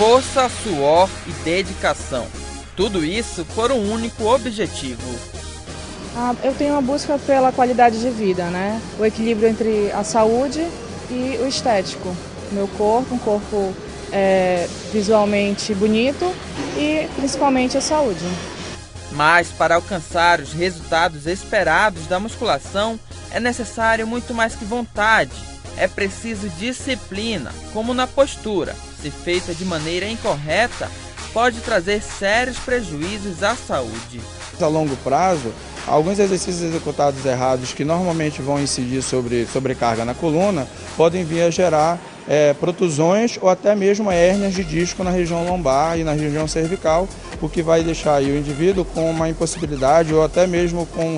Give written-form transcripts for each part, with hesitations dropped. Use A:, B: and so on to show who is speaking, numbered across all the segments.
A: Força, suor e dedicação. Tudo isso por um único objetivo.
B: Eu tenho uma busca pela qualidade de vida, né? O equilíbrio entre a saúde e o estético. Meu corpo, um corpo visualmente bonito e principalmente a saúde.
A: Mas para alcançar os resultados esperados da musculação é necessário muito mais que vontade. É preciso disciplina, como na postura. Se feita de maneira incorreta, pode trazer sérios prejuízos à saúde.
C: A longo prazo, alguns exercícios executados errados que normalmente vão incidir sobre sobrecarga na coluna podem vir a gerar protusões ou até mesmo hérnias de disco na região lombar e na região cervical, o que vai deixar aí o indivíduo com uma impossibilidade ou até mesmo com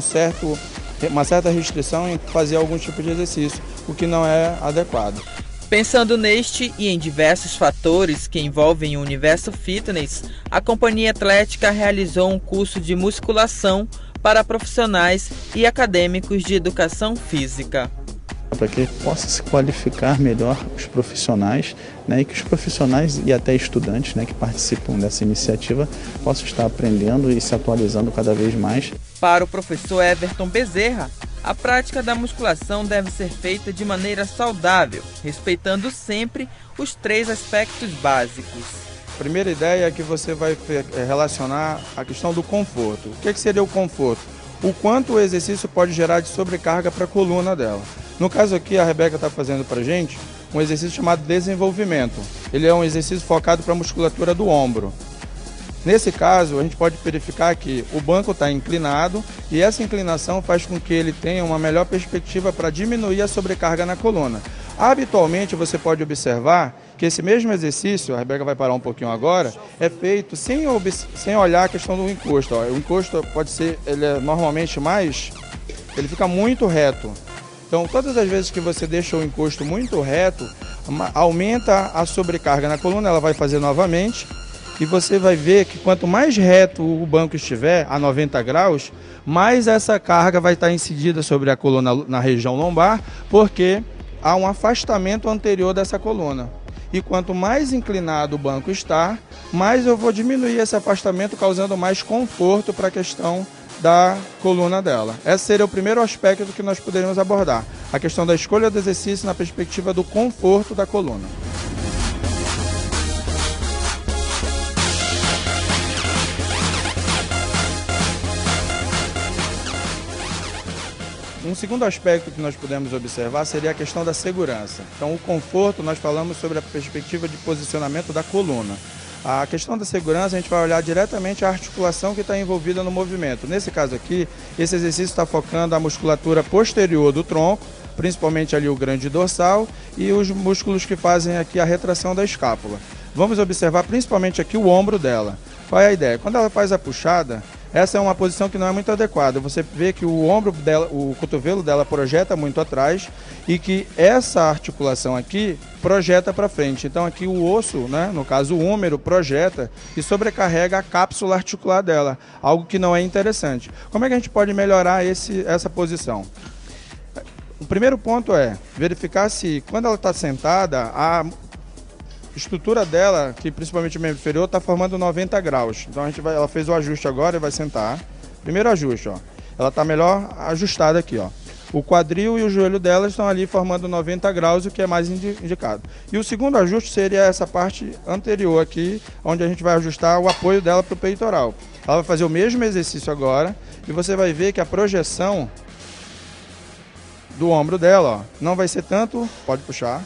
C: uma certa restrição em fazer algum tipo de exercício, o que não é adequado.
A: Pensando neste e em diversos fatores que envolvem o universo fitness, a Companhia Atlética realizou um curso de musculação para profissionais e acadêmicos de educação física.
D: Para que possa se qualificar melhor os profissionais, né, e que os profissionais e até estudantes, né, que participam dessa iniciativa possam estar aprendendo e se atualizando cada vez mais.
A: Para o professor Everton Bezerra, a prática da musculação deve ser feita de maneira saudável, respeitando sempre os 3 aspectos básicos.
C: A primeira ideia é que você vai relacionar a questão do conforto. O que seria o conforto? O quanto o exercício pode gerar de sobrecarga para a coluna dela. No caso aqui, a Rebeca está fazendo para a gente um exercício chamado desenvolvimento. Ele é um exercício focado para a musculatura do ombro. Nesse caso, a gente pode verificar que o banco está inclinado e essa inclinação faz com que ele tenha uma melhor perspectiva para diminuir a sobrecarga na coluna. Habitualmente, você pode observar que esse mesmo exercício, a Rebeca vai parar um pouquinho agora, é feito sem olhar a questão do encosto. O encosto pode ser, normalmente ele fica muito reto. Então, todas as vezes que você deixa o encosto muito reto, aumenta a sobrecarga na coluna, ela vai fazer novamente. E você vai ver que quanto mais reto o banco estiver, a 90 graus, mais essa carga vai estar incidida sobre a coluna na região lombar, porque há um afastamento anterior dessa coluna. E quanto mais inclinado o banco está, mais eu vou diminuir esse afastamento, causando mais conforto para a questão da coluna dela. Esse seria o primeiro aspecto que nós poderíamos abordar, a questão da escolha do exercício na perspectiva do conforto da coluna. Um segundo aspecto que nós podemos observar seria a questão da segurança. Então, o conforto, nós falamos sobre a perspectiva de posicionamento da coluna. A questão da segurança, a gente vai olhar diretamente a articulação que está envolvida no movimento. Nesse caso aqui, esse exercício está focando a musculatura posterior do tronco, principalmente ali o grande dorsal, e os músculos que fazem aqui a retração da escápula. Vamos observar principalmente aqui o ombro dela. Qual é a ideia? Quando ela faz a puxada, essa é uma posição que não é muito adequada. Você vê que o ombro dela, o cotovelo dela projeta muito atrás e que essa articulação aqui projeta para frente. Então aqui o osso, né, no caso o húmero, projeta e sobrecarrega a cápsula articular dela, algo que não é interessante. Como é que a gente pode melhorar essa posição? O primeiro ponto é verificar se, quando ela está sentada, a estrutura dela, que principalmente o membro inferior, está formando 90 graus. Então ela fez o ajuste agora e vai sentar. Primeiro ajuste, ó. Ela está melhor ajustada aqui, ó. O quadril e o joelho dela estão ali formando 90 graus, o que é mais indicado. E o segundo ajuste seria essa parte anterior aqui, onde a gente vai ajustar o apoio dela para o peitoral. Ela vai fazer o mesmo exercício agora e você vai ver que a projeção do ombro dela, ó, não vai ser tanto, pode puxar,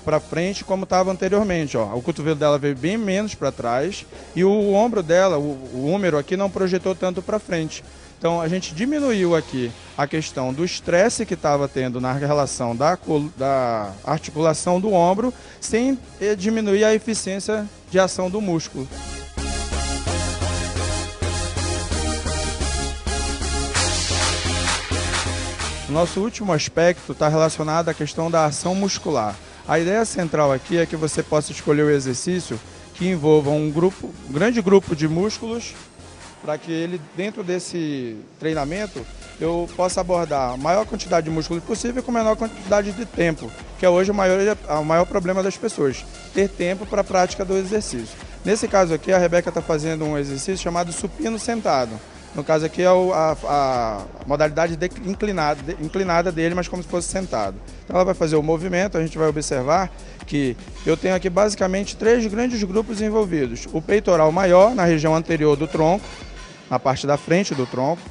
C: para frente como estava anteriormente. Ó. O cotovelo dela veio bem menos para trás e o ombro dela, o húmero aqui não projetou tanto para frente. Então a gente diminuiu aqui a questão do estresse que estava tendo na relação da articulação do ombro, sem diminuir a eficiência de ação do músculo. O nosso último aspecto está relacionado à questão da ação muscular. A ideia central aqui é que você possa escolher o exercício que envolva um grande grupo de músculos para que ele, dentro desse treinamento, eu possa abordar a maior quantidade de músculos possível com a menor quantidade de tempo, que é hoje o maior problema das pessoas, ter tempo para a prática do exercício. Nesse caso aqui, a Rebeca está fazendo um exercício chamado supino sentado. No caso aqui é a modalidade inclinada dele, mas como se fosse sentado. Então ela vai fazer o movimento, a gente vai observar que eu tenho aqui basicamente 3 grandes grupos envolvidos. O peitoral maior, na região anterior do tronco, na parte da frente do tronco,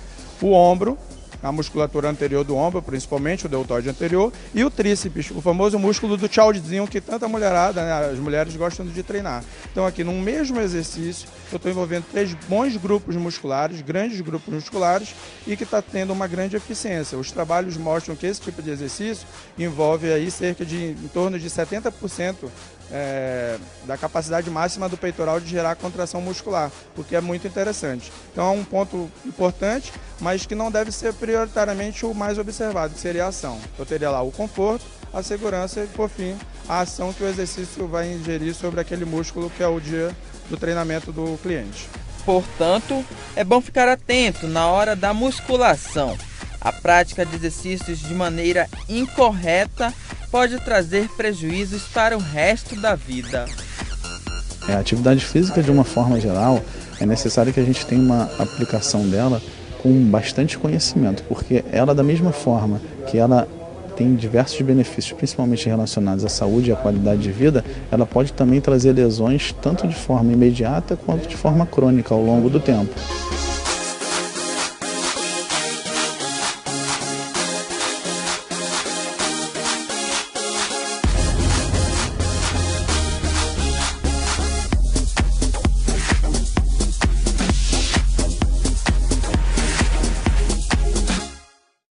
C: o ombro, a musculatura anterior do ombro, principalmente o deltoide anterior, e o tríceps, o famoso músculo do tchauzinho que tanta mulherada, né, as mulheres gostam de treinar. Então aqui no mesmo exercício eu estou envolvendo 3 bons grupos musculares, grandes grupos musculares, e que está tendo uma grande eficiência. Os trabalhos mostram que esse tipo de exercício envolve aí cerca de em torno de 70% da capacidade máxima do peitoral de gerar contração muscular, o que é muito interessante. Então é um ponto importante, mas que não deve ser prioritariamente o mais observado, que seria a ação. Eu teria lá o conforto, a segurança e, por fim, a ação que o exercício vai ingerir sobre aquele músculo que é o dia do treinamento do cliente.
A: Portanto, é bom ficar atento na hora da musculação. A prática de exercícios de maneira incorreta pode trazer prejuízos para o resto da vida.
D: A atividade física, de uma forma geral, é necessário que a gente tenha uma aplicação dela com bastante conhecimento, porque ela, da mesma forma que ela tem diversos benefícios, principalmente relacionados à saúde e à qualidade de vida, ela pode também trazer lesões tanto de forma imediata quanto de forma crônica ao longo do tempo.